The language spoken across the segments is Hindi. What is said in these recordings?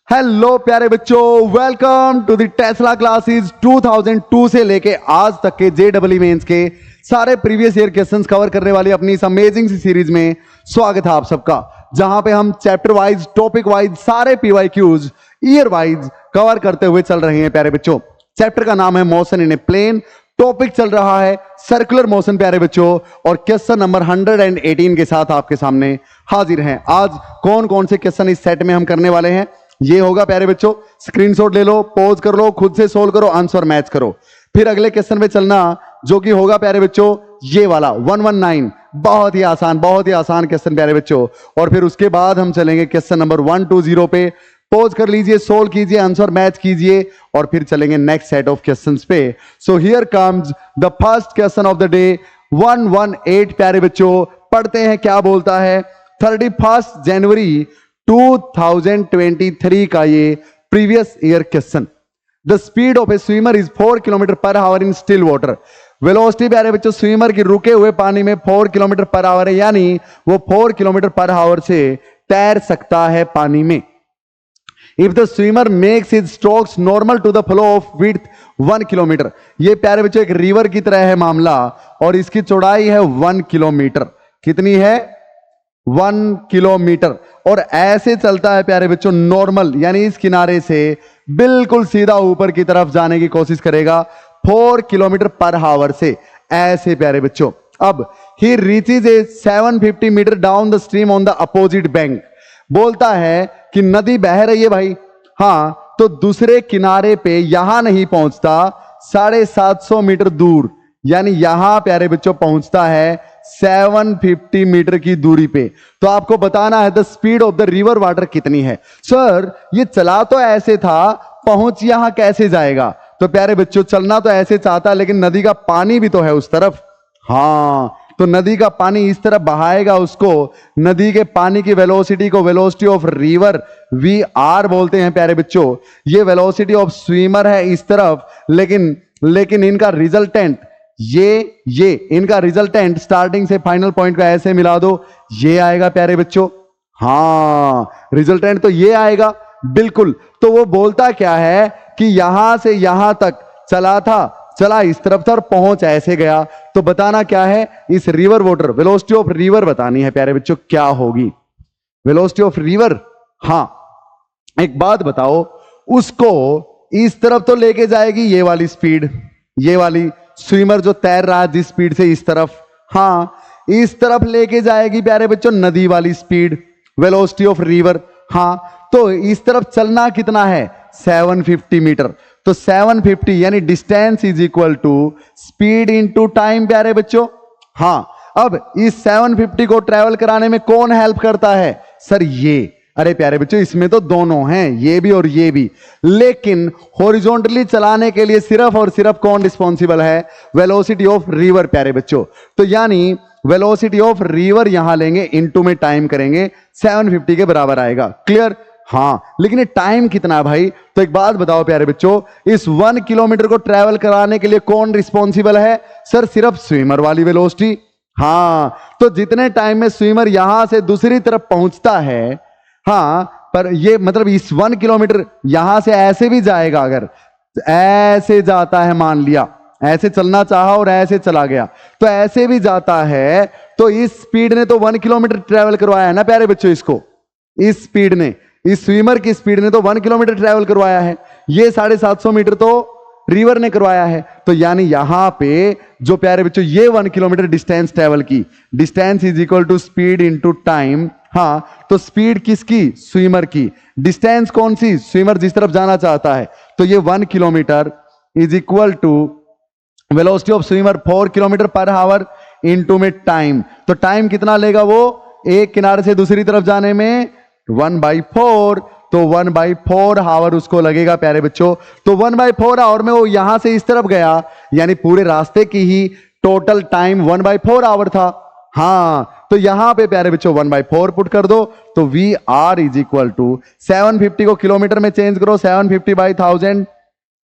हेलो प्यारे बच्चों, welcome to the Tesla classes 2002 से लेके आज तक के जेईई मेंस के सारे प्रीवियस ईयर क्वेश्चंस कवर करने वाली अपनी इस अमेजिंग सी सीरीज में स्वागत है आप सबका, जहां पे हम चैप्टर वाइज, टॉपिक वाइज, सारे पीवाईक्यूज ईयर वाइज कवर करते हुए चल रहे हैं प्यारे बच्चों। चैप्टर का नाम है motion in a plane, topic चल रहा है सर्कुलर मोशन प्यारे बच्चों, और क्वेश्चन नंबर 118 के साथ आपके सामने हाजिर हैं। आज कौन कौन से क्वेश्चन इस सेट में हम करने वाले हैं ये होगा प्यारे बच्चों। स्क्रीनशॉट ले लो, पॉज कर लो, खुद से सोल्व करो, आंसर मैच करो, फिर अगले क्वेश्चन पे चलना जो कि होगा प्यारे बच्चों ये वाला 119। बहुत ही आसान क्वेश्चन प्यारे बच्चों। और फिर उसके बाद हम चलेंगे क्वेश्चन नंबर 120 पे। पॉज कर लीजिए, सोल्व कीजिए, आंसर मैच कीजिए, और फिर चलेंगे नेक्स्ट सेट ऑफ क्वेश्चंस पे। So here comes the first question of the day 118 प्यारे बच्चों। पढ़ते हैं क्या बोलता है। 31 जनवरी 2023 का ये previous year question. The speed of A swimmer is 4 kilometre per our in still water. Velocity प्यारे बच्चों स्विमर की रुके हुए पानी में 4 किलोमीटर पर आवर है, यानी वो 4 किलोमीटर पर आवर से तैर सकता है पानी में। If the swimmer makes his strokes normal to the flow of width 1 kilometre. ये प्यारे बच्चों एक रिवर की तरह है मामला, और इसकी चौड़ाई है 1 किलोमीटर। कितनी है? 1 किलोमीटर। और ऐसे चलता है प्यारे बच्चों नॉर्मल, यानी इस किनारे से बिल्कुल सीधा ऊपर की तरफ जाने की कोशिश करेगा 4 किलोमीटर पर आवर से, ऐसे प्यारे बच्चों। अब ही reaches A 750 meter down the stream on the opposite bank. बोलता है कि नदी बह रही है भाई, हाँ, तो दूसरे किनारे पे यहां नहीं पहुंचता, 750 मीटर दूर, यानी यहां प्यारे बच्चों पहुंचता है 750 मीटर की दूरी पे। तो आपको बताना है the speed of the river water कितनी है। सर ये चला तो ऐसे था, पहुंच यहां कैसे जाएगा? तो प्यारे बच्चों चलना तो ऐसे चाहता, लेकिन नदी का पानी भी तो है उस तरफ। हाँ, तो नदी का पानी इस तरफ बहाएगा उसको। नदी के पानी की वेलोसिटी को वेलोसिटी ऑफ रिवर VR बोलते हैं प्यारे बच्चों। ये वेलोसिटी ऑफ स्विमर है इस तरफ, लेकिन इनका रिजल्टेंट ये इनका रिजल्टेंट स्टार्टिंग से फाइनल पॉइंट को ऐसे मिला दो, ये आएगा प्यारे बच्चों। हाँ, रिजल्टेंट तो ये आएगा बिल्कुल। तो वो बोलता क्या है कि यहां से यहां तक चला इस तरफ था और पहुंच ऐसे गया। तो बताना क्या है इस river water, velocity of river बतानी है प्यारे बच्चों, क्या होगी वेलोसिटी ऑफ रिवर। हाँ, एक बात बताओ, उसको इस तरफ तो लेके जाएगी ये वाली स्पीड, ये वाली स्विमर जो तैर रहा है जिस स्पीड से इस तरफ, हाँ, इस तरफ लेके जाएगी प्यारे बच्चों नदी वाली स्पीड, वेलोसिटी ऑफ रिवर। हाँ, तो इस तरफ चलना कितना है? 750 मीटर। तो 750 यानी distance is equal to speed into time प्यारे बच्चों। हाँ, अब इस 750 को ट्रेवल कराने में कौन हेल्प करता है? सर ये। अरे प्यारे बच्चों इसमें तो दोनों हैं, ये भी और ये भी, लेकिन हॉरिजॉन्टली चलाने के लिए सिर्फ और सिर्फ कौन रिस्पॉन्सिबल है? वेलोसिटी ऑफ रिवर प्यारे बच्चों। तो यानी वेलोसिटी ऑफ रिवर यहां लेंगे, इनटू में टाइम करेंगे, 750 के बराबर आएगा। क्लियर? हाँ, लेकिन टाइम कितना है भाई? तो एक बात बताओ प्यारे बच्चों, इस 1 किलोमीटर को ट्रेवल कराने के लिए कौन रिस्पॉन्सिबल है? सर सिर्फ स्विमर वाली वेलोसिटी। हाँ, तो जितने टाइम में स्विमर यहां से दूसरी तरफ पहुंचता है, हाँ, पर ये मतलब इस 1 किलोमीटर यहां से ऐसे भी जाएगा, अगर ऐसे जाता है, मान लिया ऐसे चलना चाहा और ऐसे चला गया, तो ऐसे भी जाता है। तो इस स्पीड ने तो 1 किलोमीटर ट्रेवल करवाया है ना प्यारे बच्चों इसको। इस स्पीड ने, इस स्विमर की स्पीड ने तो 1 किलोमीटर ट्रेवल करवाया है, ये 750 मीटर तो रिवर ने करवाया है। तो यानी यहां पे जो प्यारे बच्चों ये 1 किलोमीटर डिस्टेंस ट्रेवल की, distance is equal to speed into time. हाँ, तो स्पीड किसकी? स्विमर की। डिस्टेंस कौन सी? स्विमर जिस तरफ जाना चाहता है। तो ये 1 kilometre is equal to velocity of swimmer 4 kilometre per hour into में टाइम। तो टाइम कितना लेगा वो एक किनारे से दूसरी तरफ जाने में? 1/4। तो 1/4 आवर उसको लगेगा प्यारे बच्चों। तो 1/4 आवर में वो यहां से इस तरफ गया, यानी पूरे रास्ते की ही टोटल टाइम 1/4 आवर था। हाँ, तो यहां पे प्यारे बच्चों 1/4 पुट कर दो, तो VR इज इक्वल टू 750 को किलोमीटर में चेंज करो, 750/1000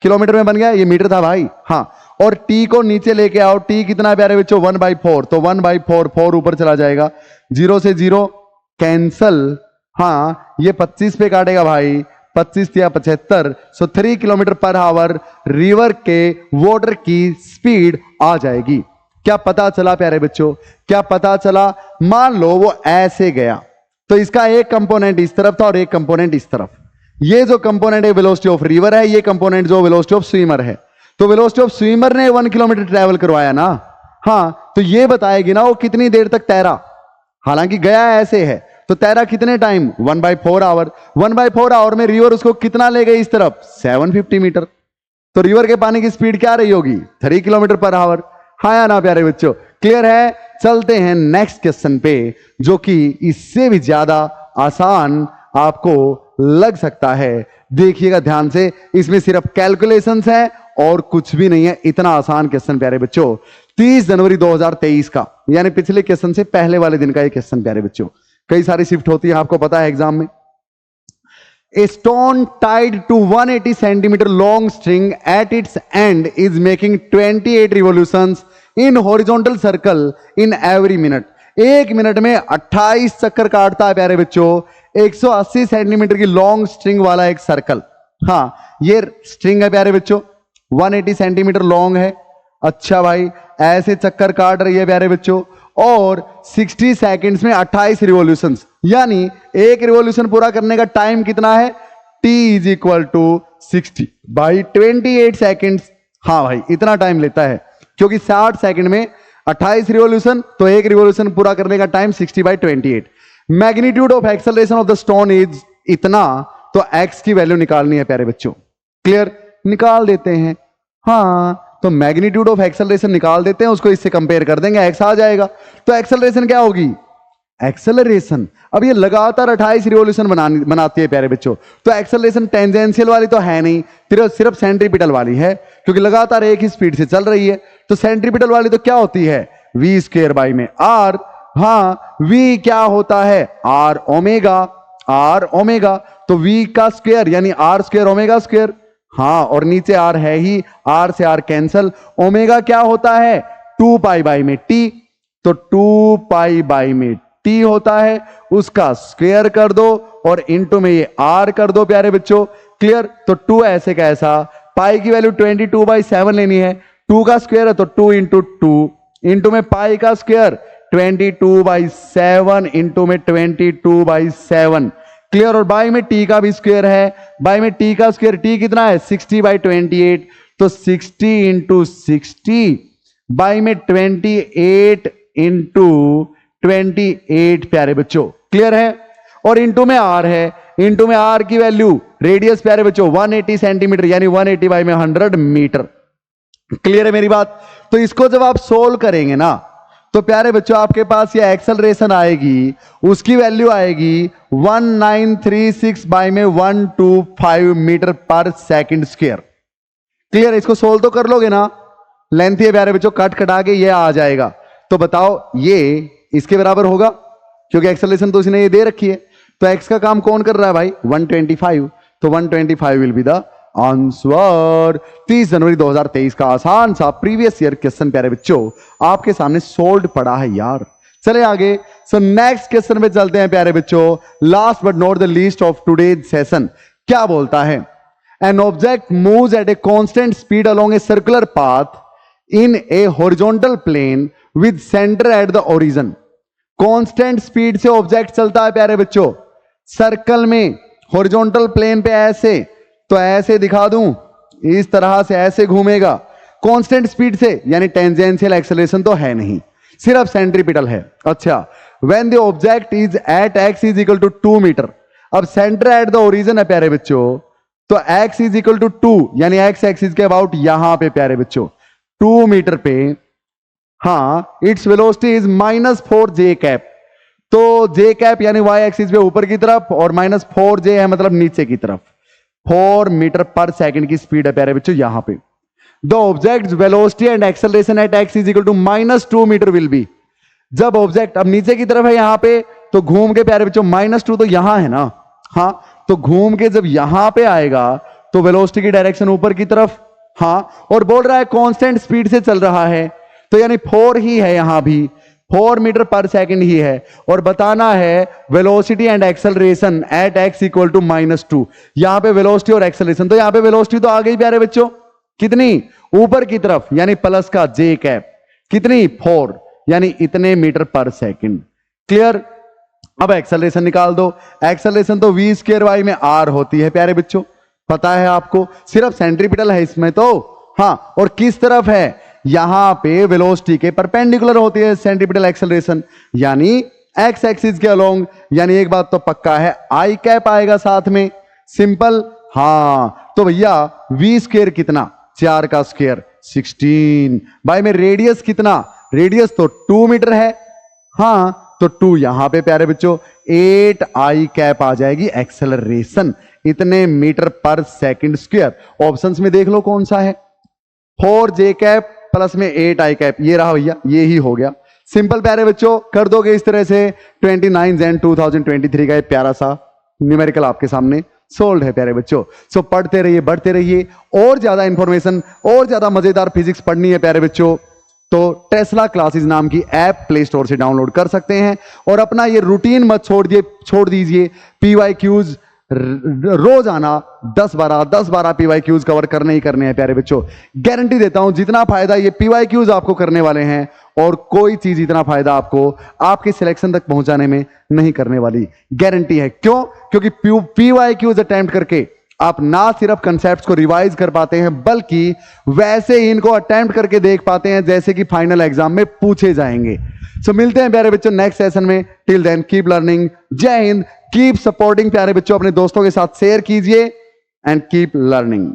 किलोमीटर में बन गया, ये मीटर था भाई। हाँ, और T को नीचे लेके आओ, T कितना है प्यारे बच्चों? 1/4। तो 1/4, 4 ऊपर चला जाएगा, 0 से 0 कैंसल। हाँ, ये 25 पे काटेगा भाई, 25 या 75, सो 3 किलोमीटर पर आवर रिवर के वाटर की स्पीड आ जाएगी। क्या पता चला प्यारे बच्चों, क्या पता चला? मान लो वो ऐसे गया, तो इसका एक कंपोनेंट इस तरफ था और एक कंपोनेंट इस तरफ। ये जो कंपोनेंट है वेलोसिटी ऑफ रिवर है, ये कंपोनेंट जो वेलोसिटी ऑफ स्विमर है। तो वेलोसिटी ऑफ स्विमर ने 1 किलोमीटर ट्रेवल करवाया ना, हाँ, तो ये बताएगी ना वो कितनी देर तक तैरा। हालांकि गया ऐसे है, तो तैरा कितने टाइम? 1/4 आवर। 1/4 आवर में रिवर उसको कितना ले गई इस तरफ? 750 मीटर। तो रिवर के पानी की स्पीड क्या रही होगी? 3 किलोमीटर पर आवर। हाँ या ना प्यारे बच्चों, क्लियर है? चलते हैं नेक्स्ट क्वेश्चन पे, जो कि इससे भी ज्यादा आसान आपको लग सकता है। देखिएगा ध्यान से, इसमें सिर्फ कैलकुलेशंस है और कुछ भी नहीं है। इतना आसान क्वेश्चन प्यारे बच्चों, 30 जनवरी 2023 का, यानी पिछले क्वेश्चन से पहले वाले दिन का ये क्वेश्चन प्यारे बच्चों। कई सारी शिफ्ट होती है, आपको पता है एग्जाम में। A stone tied to 180 centimeter long string at its end is making 28 revolutions in horizontal circle in every minute. एक मिनट में 28 चक्कर काटता है प्यारे बच्चों 180 सेंटीमीटर की लॉन्ग स्ट्रिंग वाला एक सर्कल। हाँ, ये स्ट्रिंग है प्यारे बच्चों, 180 सेंटीमीटर लॉन्ग है। अच्छा भाई, ऐसे चक्कर काट रही है प्यारे बच्चों, और 60 सेकंड्स में 28 रिवॉल्यूशंस, यानी एक रिवॉल्यूशन पूरा करने का टाइम कितना है? t is equal to 60/28 seconds. हाँ भाई, इतना टाइम लेता है, क्योंकि 60 सेकंड में 28 रिवॉल्यूशन, तो एक रिवॉल्यूशन पूरा करने का time 60/28। Magnitude of acceleration of the stone is इतना, तो x की वैल्यू निकालनी है प्यारे बच्चों। क्लियर? निकाल देते हैं। हाँ, तो मैग्नीट्यूड ऑफ एक्सेलरेशन निकाल देते हैं, उसको इससे कंपेयर कर देंगे, x आ जाएगा। तो एक्सेलरेशन क्या होगी? एक्सेलरेशन, अब ये लगातार 28 रिवॉल्यूशन बनाती है प्यारे बच्चों, तो एक्सेलरेशन टेंजेंशियल वाली तो है नहीं, सिर्फ सेंट्रीपिटल वाली है, क्योंकि लगातार एक ही स्पीड से चल रही है। तो सेंट्रीपिटल वाली तो क्या होती है? v² में r। हाँ, v क्या होता है? r omega. तो v का स्क्वायर यानी r² ओमेगा स्क्वायर। हाँ, और नीचे r है ही, r से r कैंसल। ओमेगा क्या होता है? 2π में t, तो 2π में t होता है, उसका स्क्वायर कर दो और इनटू में ये r कर दो प्यारे बच्चों। क्लियर? तो 2 ऐसे का ऐसा, पाई की वैल्यू 22/7 लेनी है, 2 का स्क्वायर है तो 2 × 2, इनटू में पाई का स्क्वायर 22/7 इनटू में 22/7। क्लियर? और बाई में टी का भी स्क्वायर है, बाई में टी का स्क्वायर, टी कितना है? 60/28, तो 60 × 60, बाई में 28 × 28 प्यारे बच्चों। क्लियर है? और इनटू में आर है, इनटू में आर की वैल्यू रेडियस प्यारे बच्चों 180 सेंटीमीटर, यानी 180/100 मीटर। क्लियर है मेरी बात? तो इसको जब आप सोल्व करेंगे ना, तो प्यारे बच्चों आपके पास ये एक्सेलरेशन आएगी, उसकी वैल्यू आएगी 1936/125 मीटर पर सेकंड स्क्वायर। क्लियर? इसको सोल्व तो कर लोगे ना? लेंथ है प्यारे बच्चों, कट कटा के ये आ जाएगा। तो बताओ ये इसके बराबर होगा, क्योंकि एक्सेलरेशन तो इसने ये दे रखी है। तो एक्स का काम कौन कर रहा है भाई? 125, तो 125 विल बी द आंसर। 30 जनवरी 2023 का आसान सा प्रीवियस ईयर क्वेश्चन प्यारे बच्चों आपके सामने सोल्व पड़ा है यार। चले आगे। सो नेक्स्ट क्वेश्चन पे चलते हैं प्यारे बच्चों, last but not the least of today's session. क्या बोलता है? An object moves at a constant speed along a circular path in a horizontal plane with centre at the origin. Constant speed से ऑब्जेक्ट चलता है प्यारे बच्चों सर्कल में, हॉरिजॉन्टल प्लेन पे ऐसे, तो ऐसे दिखा दूं, इस तरह से ऐसे घूमेगा कांस्टेंट स्पीड से, यानी टेंजेंशियल एक्सेलरेशन तो है नहीं, सिर्फ सेंट्रीपिटल है। अच्छा, when the object is at x is equal to 2 metre. अब सेंटर एट द ओरिजिन है प्यारे बच्चों, तो x इज इक्वल टू 2, यानी x एक्सिस के अबाउट यहां पे प्यारे बच्चों 2 मीटर पे। हाँ, its velocity is -4 j cap, तो j कैप यानी y एक्सिस पे ऊपर की तरफ, और -4 j है मतलब नीचे की तरफ। 4 मीटर पर सेकंड की स्पीड है प्यारे बच्चों यहां पे। The object velocity and acceleration at x is equal to -2 metre will be. जब ऑब्जेक्ट अब नीचे की तरफ है यहां पे, तो घूम के प्यारे बच्चों -2 तो यहां है ना, हाँ, तो घूम के जब यहां पे आएगा तो वेलोसिटी की डायरेक्शन ऊपर की तरफ। हाँ, और बोल रहा है कांस्टेंट स्पीड से चल रहा है, तो यानी 4 ही है यहां भी, 4 मीटर पर सेकंड ही है और बताना है velocity and acceleration at x equal to -2। यहां पे वेलोसिटी और एक्सेलरेशन, तो यहां पे वेलोसिटी तो आ गई प्यारे बच्चों, कितनी ऊपर की तरफ यानी प्लस का j कैप, कितनी 4 यानी इतने मीटर पर सेकंड। क्लियर। अब एक्सेलरेशन निकाल दो। एक्सेलरेशन तो v स्क्वायर वाई में r होती है प्यारे बच्चों, पता है आपको, सिर्फ सेंट्रीपिटल है इसमें तो। हाँ, और किस तरफ है, यहां पे वेलोसिटी के परपेंडिकुलर होती है सेंट्रीपिटल एक्सेलरेशन, यानी एक्स एक्सिस के अलोंग। यानी एक बात तो पक्का है, आई कैप आएगा साथ में, सिंपल। हाँ, तो भैया v स्क्वायर कितना, 4 का स्क्वायर 16 भाई में रेडियस कितना, रेडियस तो 2 मीटर है। हाँ, तो 2 यहां पे प्यारे बच्चों 8 आई कैप आ जाएगी एक्सेलरेशन, इतने मीटर पर सेकंड स्क्वायर। ऑप्शंस में देख लो कौन सा है, 4 जे कैप प्लस में 8 आई कैप, ये रहा भैया, ये ही हो गया। सिंपल प्यारे बच्चों, कर दोगे इस तरह से 29 जैन 2023 का ये प्यारा सा न्यूमेरिकल आपके सामने सोल्ड है प्यारे बच्चों। सो पढ़ते रहिए, बढ़ते रहिए, और ज्यादा इंफॉर्मेशन और ज्यादा मजेदार फिजिक्स पढ़नी है प्यारे बच्चों तो टेस्ला क्लासेस नाम की ऐप प्ले स्टोर से डाउनलोड कर सकते हैं। और अपना ये रूटीन मत छोड़ दीजिए, PYQs रोजाना 10-12 PYQs कवर करने ही करने हैं प्यारे बच्चों। गारंटी देता हूं जितना फायदा ये PYQs आपको करने वाले हैं और कोई चीज इतना फायदा आपको आपके सिलेक्शन तक पहुंचाने में नहीं करने वाली, गारंटी है। क्यों? क्योंकि PYQs अटेम्प्ट करके आप ना सिर्फ कंसेप्ट्स को रिवाइज कर पाते हैं बल्कि वैसे ही इनको अटेम्प्ट करके देख पाते हैं जैसे कि फाइनल एग्जाम में पूछे जाएंगे। सो मिलते हैं प्यारे बच्चों नेक्स्ट सेशन में। Till then keep learning. जय हिंद। कीप सपोर्टिंग प्यारे बच्चों, अपने दोस्तों के साथ शेयर कीजिए एंड कीप लर्निंग।